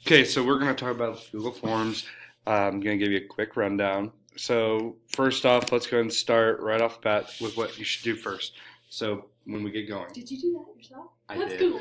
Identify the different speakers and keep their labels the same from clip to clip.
Speaker 1: Okay, so we're going to talk about Google Forms. I'm going to give you a quick rundown. So first off, let's go ahead and start right off the bat with what you should do first. So when we get going.
Speaker 2: Did you do that yourself?
Speaker 1: I
Speaker 2: That's
Speaker 1: did.
Speaker 2: cool.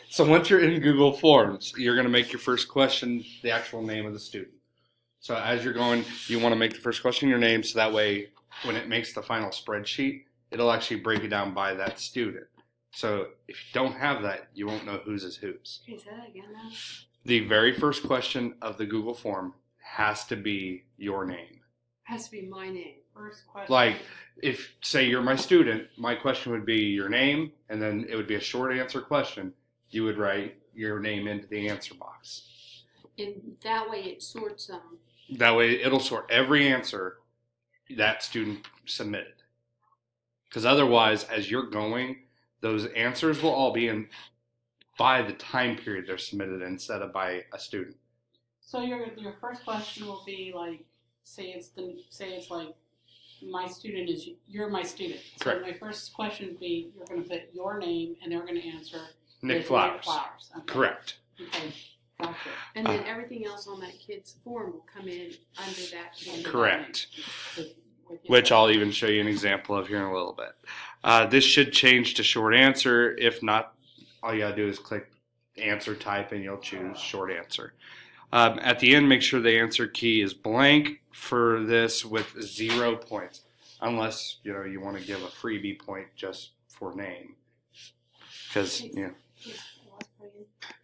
Speaker 1: So once you're in Google Forms, you're going to make your first question the actual name of the student. So as you're going, you want to make the first question your name, so that way when it makes the final spreadsheet, it'll actually break it down by that student. So if you don't have that, you won't know whose is whose.
Speaker 2: Okay, say that again now.
Speaker 1: The very first question of the Google form has to be your name.
Speaker 2: Has to be my name. First question.
Speaker 1: Like, if, say, you're my student, my question would be your name, and then it would be a short answer question. You would write your name into the answer box.
Speaker 2: And that way it sorts them.
Speaker 1: That way it'll sort every answer that student submitted. Because otherwise, as you're going, those answers will all be in by the time period they're submitted instead of by a student.
Speaker 3: So your first question will be like, say it's like my student is you're my student. So
Speaker 1: Correct.
Speaker 3: my first question would be you're going to put your name and they're going to answer
Speaker 1: Nick Flowers.
Speaker 3: Nick Flowers. Okay.
Speaker 1: Correct.
Speaker 3: Okay. Gotcha.
Speaker 2: And then everything else on that kid's form will come in under that kid.
Speaker 1: Correct.
Speaker 3: With
Speaker 1: Which I'll even show you an example of here in a little bit. This should change to short answer. If not, all you gotta do is click answer type and you'll choose short answer. At the end, make sure the answer key is blank for this with 0 points, unless you want to give a freebie point just for name. Because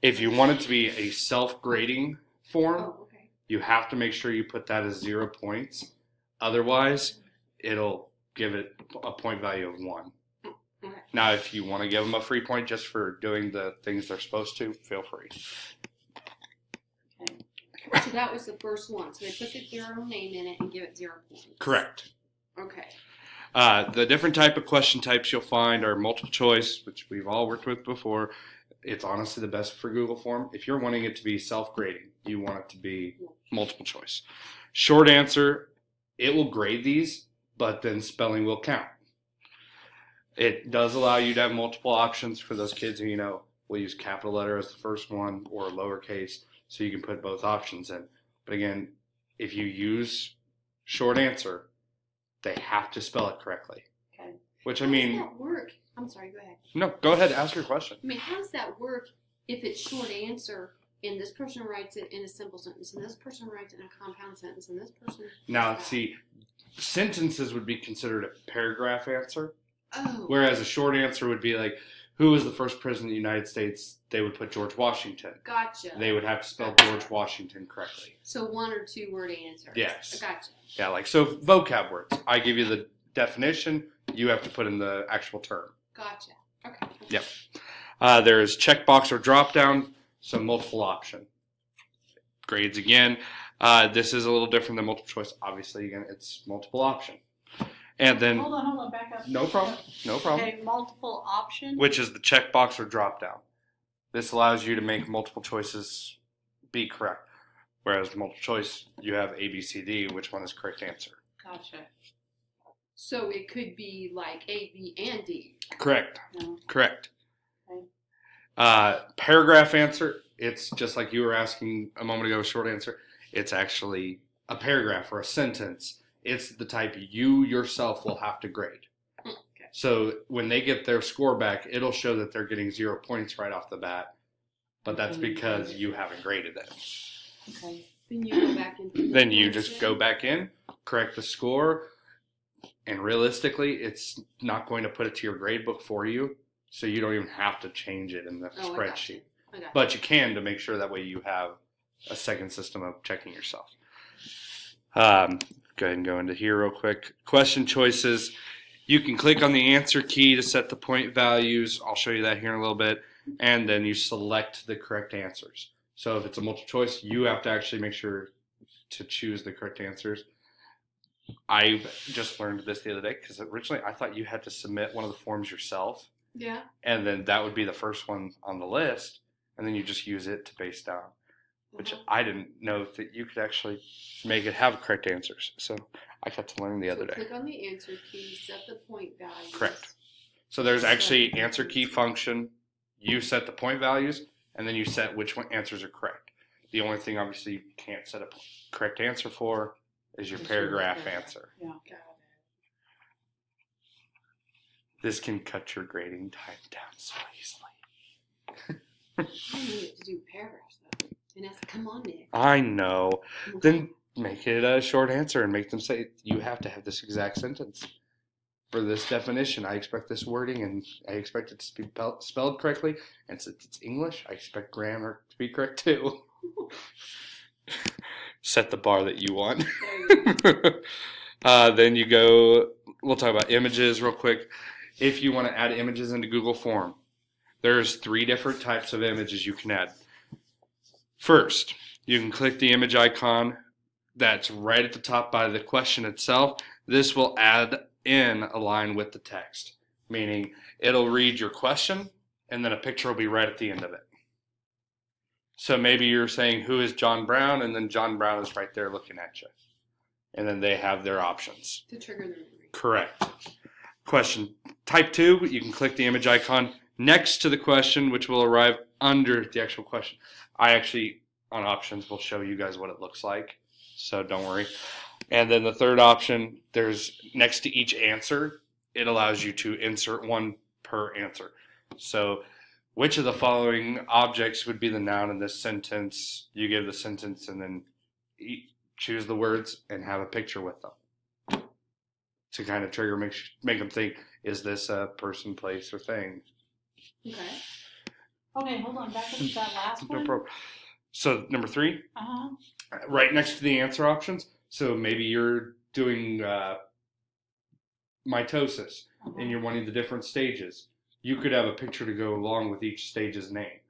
Speaker 1: if you want it to be a self-grading form, you have to make sure you put that as 0 points. Otherwise, it'll give it a point value of 1.
Speaker 2: Okay.
Speaker 1: Now, if you want to give them a free point just for doing the things they're supposed to, feel free.
Speaker 3: Okay.
Speaker 2: So that was the first one. So they put their own name in it and give it 0 points.
Speaker 1: Correct.
Speaker 2: Okay.
Speaker 1: The different type of question types you'll find are multiple choice, which we've all worked with before. It's honestly the best for Google Form. If you're wanting it to be self-grading, you want it to be multiple choice. Short answer, it will grade these, but then spelling will count. It does allow you to have multiple options for those kids who, will use capital letter as the first one or lowercase, so you can put both options in. But again, if you use short answer, they have to spell it correctly.
Speaker 3: Okay.
Speaker 1: Which
Speaker 2: How does that work? I'm sorry, go ahead.
Speaker 1: No, go ahead, ask your question.
Speaker 2: I mean, how does that work if it's short answer and this person writes it in a simple sentence and this person writes it in a compound sentence and this person...
Speaker 1: Now, see, sentences would be considered a paragraph answer,
Speaker 2: Oh.
Speaker 1: whereas a short answer would be like, who was the first president of the United States? They would put George Washington.
Speaker 2: Gotcha.
Speaker 1: They would have to spell George Washington correctly.
Speaker 2: So 1 or 2 word answers.
Speaker 1: Yes.
Speaker 2: Gotcha.
Speaker 1: Yeah, like, so vocab words. I give you the definition, you have to put in the actual term.
Speaker 2: Gotcha. Okay.
Speaker 1: Yep. There's checkbox or drop down, so multiple option. Grades again. This is a little different than multiple choice. Obviously, again, it's multiple option. And then,
Speaker 3: Hold on, back up.
Speaker 1: no problem.
Speaker 3: Okay, multiple option.
Speaker 1: Which is the checkbox or drop down. This allows you to make multiple choices be correct. Whereas multiple choice, you have A, B, C, D, which one is correct answer.
Speaker 3: Gotcha.
Speaker 2: So it could be like A, B, and D.
Speaker 1: Correct.
Speaker 3: No.
Speaker 1: Correct.
Speaker 3: Okay.
Speaker 1: Paragraph answer, it's just like you were asking a moment ago, short answer. It's actually a paragraph or a sentence. It's the type you yourself will have to grade.
Speaker 2: Okay.
Speaker 1: So when they get their score back, it'll show that they're getting 0 points right off the bat. But that's because you haven't graded them.
Speaker 3: Okay.
Speaker 2: Then you go back and...
Speaker 1: Then you just go back in, correct the score, and realistically, it's not going to put it to your grade book for you, so you don't even have to change it in the spreadsheet.
Speaker 2: I got
Speaker 1: But you can to make sure that way you have a second system of checking yourself. Go ahead and go into here real quick. Question choices. You can click on the answer key to set the point values. I'll show you that here in a little bit. And then you select the correct answers. So if it's a multiple choice, you have to actually make sure to choose the correct answers. I just learned this the other day because originally I thought you had to submit one of the forms yourself.
Speaker 2: Yeah.
Speaker 1: And then that would be the first one on the list. And then you just use it to base down. Which I didn't know that you could actually make it have correct answers. So I got to learn the other day.
Speaker 2: Click on the answer key, set the point value.
Speaker 1: Correct. So there's actually answer key function. you set the point values, and then you set which one answers are correct. The only thing, obviously, you can't set a correct answer for is your paragraph answer.
Speaker 3: Yeah.
Speaker 2: Got
Speaker 1: This can cut your grading time down so easily.
Speaker 2: I needed to do paragraphs though. And I said, come on, Nick.
Speaker 1: I know.
Speaker 2: Okay.
Speaker 1: Then make it a short answer and make them say, you have to have this exact sentence. For this definition, I expect this wording and I expect it to be spelled correctly. And since it's English, I expect grammar to be correct too. Set the bar that you want. Then you go, we'll talk about images real quick. If you want to add images into Google Form, there's 3 different types of images you can add. First, you can click the image icon that's right at the top by the question itself. This will add in a line with the text, meaning it'll read your question and then a picture will be right at the end of it. So maybe you're saying, who is John Brown? And then John Brown is right there looking at you. And then they have their options.
Speaker 2: To trigger their memory.
Speaker 1: Correct. Question type 2, you can click the image icon next to the question, which will arrive under the actual question. I actually, on options, will show you guys what it looks like, so don't worry. And then the third option, there's next to each answer, it allows you to insert one per answer. So which of the following objects would be the noun in this sentence? You give the sentence and then choose the words and have a picture with them to kind of trigger, make them think, is this a person, place, or thing?
Speaker 2: Okay.
Speaker 3: Okay, hold on. Back up to that last one.
Speaker 1: So number 3, right next to the answer options. So maybe you're doing mitosis and you're wanting the different stages. You could have a picture to go along with each stage's name.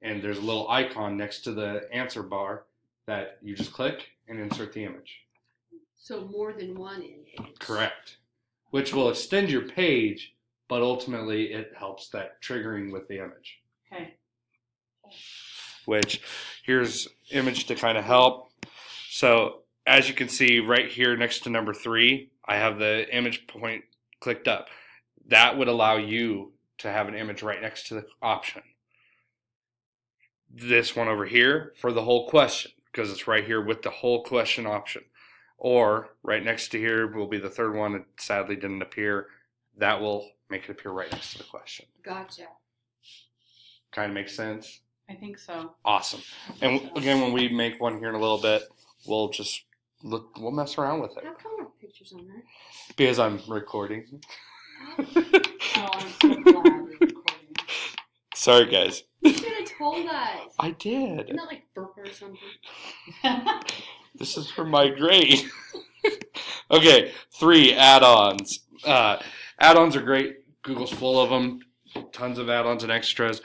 Speaker 1: And there's a little icon next to the answer bar that you just click and insert the image.
Speaker 2: So more than one image.
Speaker 1: Correct. Which will extend your page, but ultimately it helps that triggering with the image.
Speaker 3: Okay.
Speaker 1: Which, here's image to kind of help. So as you can see right here next to number 3, I have the image point clicked up. That would allow you to have an image right next to the option. This one over here for the whole question, because it's right here with the whole question option. Or right next to here will be the third one that sadly didn't appear. That will make it appear right next to the question.
Speaker 2: Gotcha.
Speaker 1: Kind of makes sense?
Speaker 3: I think so.
Speaker 1: Awesome. And again, when we make one here in a little bit, we'll just look, we'll mess around with it.
Speaker 2: How come our pictures on there?
Speaker 1: Because I'm recording.
Speaker 3: Oh, I'm so glad you're recording.
Speaker 1: Sorry, guys.
Speaker 2: You should have told us.
Speaker 1: I did.
Speaker 2: Isn't that like burp or something?
Speaker 1: This is for my grade. Okay, 3 add-ons. Add-ons are great. Google's full of them. Tons of add-ons and extras.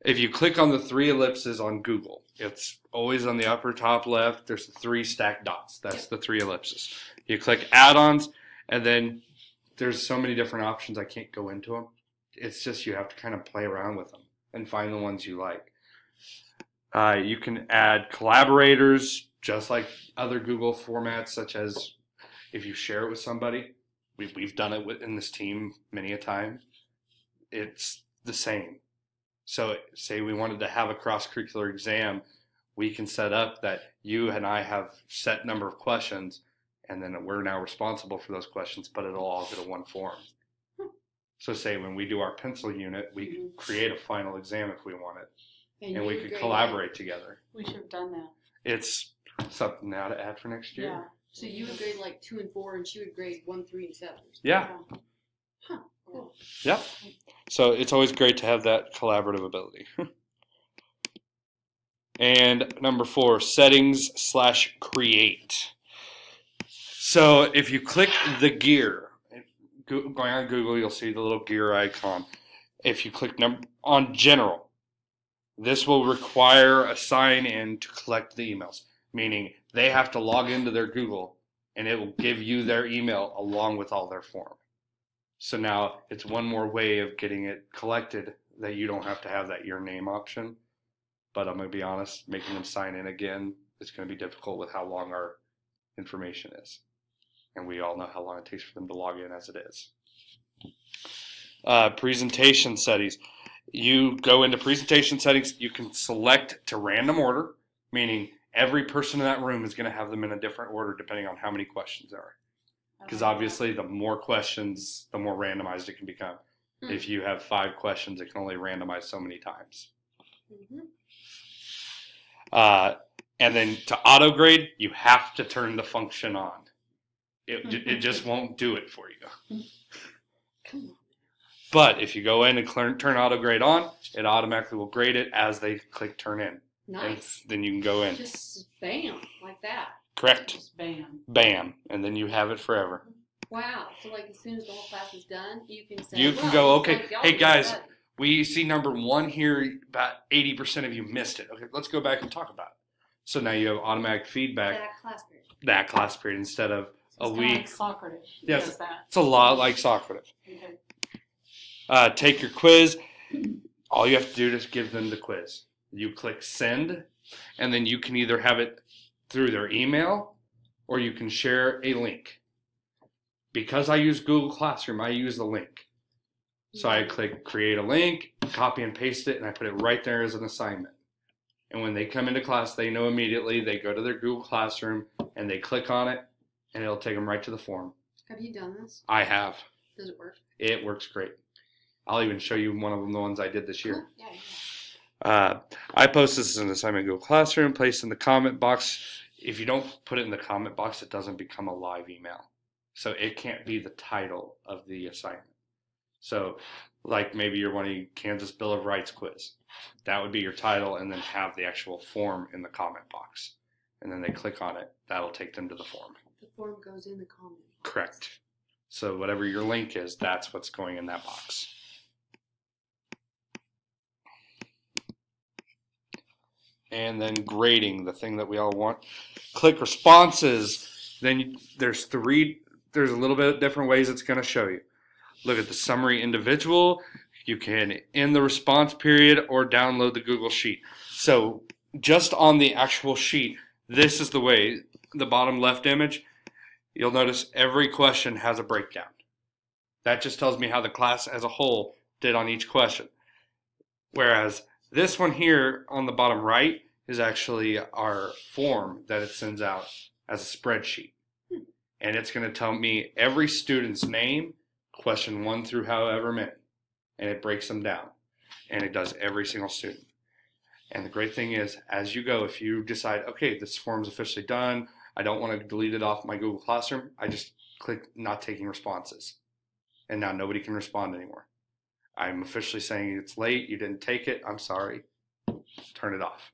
Speaker 1: If you click on the 3 ellipses on Google, it's always on the upper top left. There's the 3 stacked dots. That's the 3 ellipses. You click add-ons, and then there's so many different options. I can't go into them. It's just you have to kind of play around with them and find the ones you like. You can add collaborators, just like other Google formats, such as if you share it with somebody. We've done it in this team many a time. It's the same. So say we wanted to have a cross-curricular exam, we can set up that you and I have set number of questions, and then we're now responsible for those questions, but it'll all go to one form. So say when we do our pencil unit, we can create a final exam if we want it, and we could collaborate together.
Speaker 3: We should have done that.
Speaker 1: It's something now to add for next year.
Speaker 3: Yeah.
Speaker 2: So you would grade like 2 and 4, and she would grade 1, 3, and 7.
Speaker 1: Yeah.
Speaker 2: Huh. Cool.
Speaker 1: Yep. So it's always great to have that collaborative ability. And number 4, settings/create. So if you click the gear, going on Google, you'll see the little gear icon. If you click on general, this will require a sign in to collect the emails, meaning they have to log into their Google and it will give you their email along with all their form. So now it's one more way of getting it collected that you don't have to have that your name option. But I'm going to be honest, making them sign in again, it's going to be difficult with how long our information is. And we all know how long it takes for them to log in as it is. Presentation settings. You go into presentation settings. You can select to random order, meaning every person in that room is going to have them in a different order depending on how many questions there are. Because obviously, the more questions, the more randomized it can become. If you have 5 questions, it can only randomize so many times. And then to auto grade, you have to turn the function on. It just won't do it for you. But if you go in and turn auto grade on, it automatically will grade it as they click turn in.
Speaker 2: Nice.
Speaker 1: And then you can go in.
Speaker 2: Just bam, like that.
Speaker 1: Correct.
Speaker 3: Just bam.
Speaker 1: Bam. And then you have it forever.
Speaker 2: Wow. So like as soon as the whole class is done, you can say,
Speaker 1: You can go, okay,
Speaker 2: like
Speaker 1: hey guys, we see number 1 here, about 80% of you missed it. Okay, let's go back and talk about it. So now you have automatic feedback. That class period instead of a week.
Speaker 3: Like Socrates.
Speaker 1: Yes, it's a lot like Socrates.
Speaker 3: Okay.
Speaker 1: Take your quiz. All you have to do is give them the quiz. You click send, and then you can either have it through their email or you can share a link. Because I use Google Classroom, I use the link. So I click create a link, copy and paste it, and I put it right there as an assignment. And when they come into class, they know immediately. They go to their Google Classroom, and they click on it, and it'll take them right to the form.
Speaker 2: Have you done this?
Speaker 1: I have.
Speaker 2: Does it work?
Speaker 1: It works great. I'll even show you one of the ones I did this year.
Speaker 2: Cool. Yeah.
Speaker 1: I post this as an assignment in Google Classroom, place in the comment box. If you don't put it in the comment box, it doesn't become a live email. So it can't be the title of the assignment. So like maybe you're wanting Kansas Bill of Rights quiz. That would be your title, and then have the actual form in the comment box. And then they click on it. That'll take them to the form.
Speaker 2: The form goes in the comment box.
Speaker 1: Correct. So whatever your link is, that's what's going in that box. And then grading, the thing that we all want. Click responses. Then there's a little bit different ways it's going to show you. Look at the summary individual. You can end the response period or download the Google Sheet. So just on the actual sheet, this is the way, the bottom left image, you'll notice every question has a breakdown. That just tells me how the class as a whole did on each question. Whereas this one here on the bottom right is actually our form that it sends out as a spreadsheet. And it's going to tell me every student's name, question 1 through however many. And it breaks them down. And it does every single student. And the great thing is, as you go, if you decide, okay, this form's officially done, I don't want to delete it off my Google Classroom, I just click not taking responses. And now nobody can respond anymore. I'm officially saying it's late, you didn't take it, I'm sorry. Turn it off.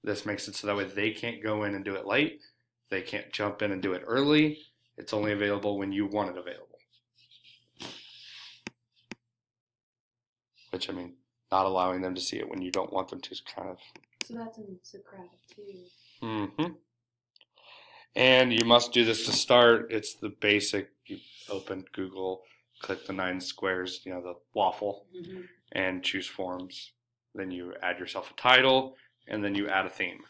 Speaker 1: This makes it so that way they can't go in and do it late. They can't jump in and do it early. It's only available when you want it available. Which, I mean, not allowing them to see it when you don't want them to is kind of...
Speaker 2: So that's in Socratic too.
Speaker 1: Mm-hmm. And you must do this to start. It's the basic. You open Google, click the 9 squares, the waffle, and choose forms. Then you add yourself a title, and then you add a theme.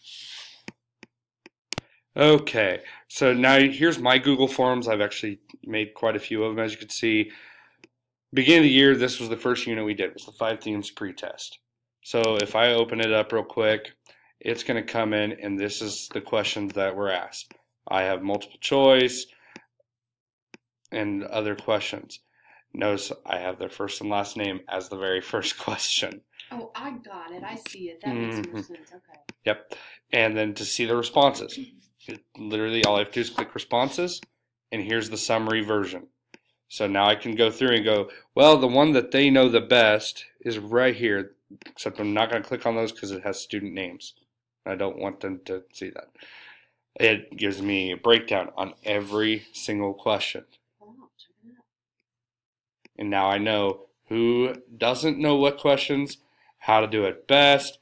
Speaker 1: Okay, so now here's my Google Forms. I've actually made quite a few of them, as you can see. Beginning of the year, this was the first unit we did, was the 5 themes pretest. So if I open it up real quick, it's going to come in, and this is the questions that were asked. I have multiple choice and other questions. Notice I have their first and last name as the very first question.
Speaker 2: Oh, I got it. I see it. That makes more sense. Okay.
Speaker 1: Yep. And then to see the responses, literally all I have to do is click responses, and here's the summary version. So now I can go through and go, well, the one that they know the best is right here, except I'm not going to click on those because it has student names. I don't want them to see that. It gives me a breakdown on every single question.
Speaker 2: Oh, check it out.
Speaker 1: And now I know who doesn't know what questions, how to do it best,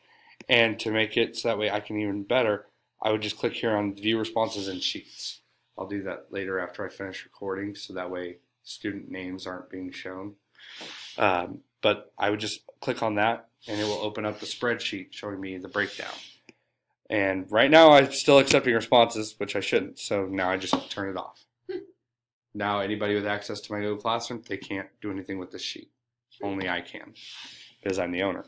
Speaker 1: and to make it so that way I can even better, I would just click here on view responses and sheets. I'll do that later after I finish recording, so that way student names aren't being shown. But I would just click on that, and it will open up the spreadsheet showing me the breakdown. And right now I'm still accepting responses, which I shouldn't, so now I just turn it off. Now anybody with access to my Google Classroom, they can't do anything with this sheet. Only I can. because I'm the owner.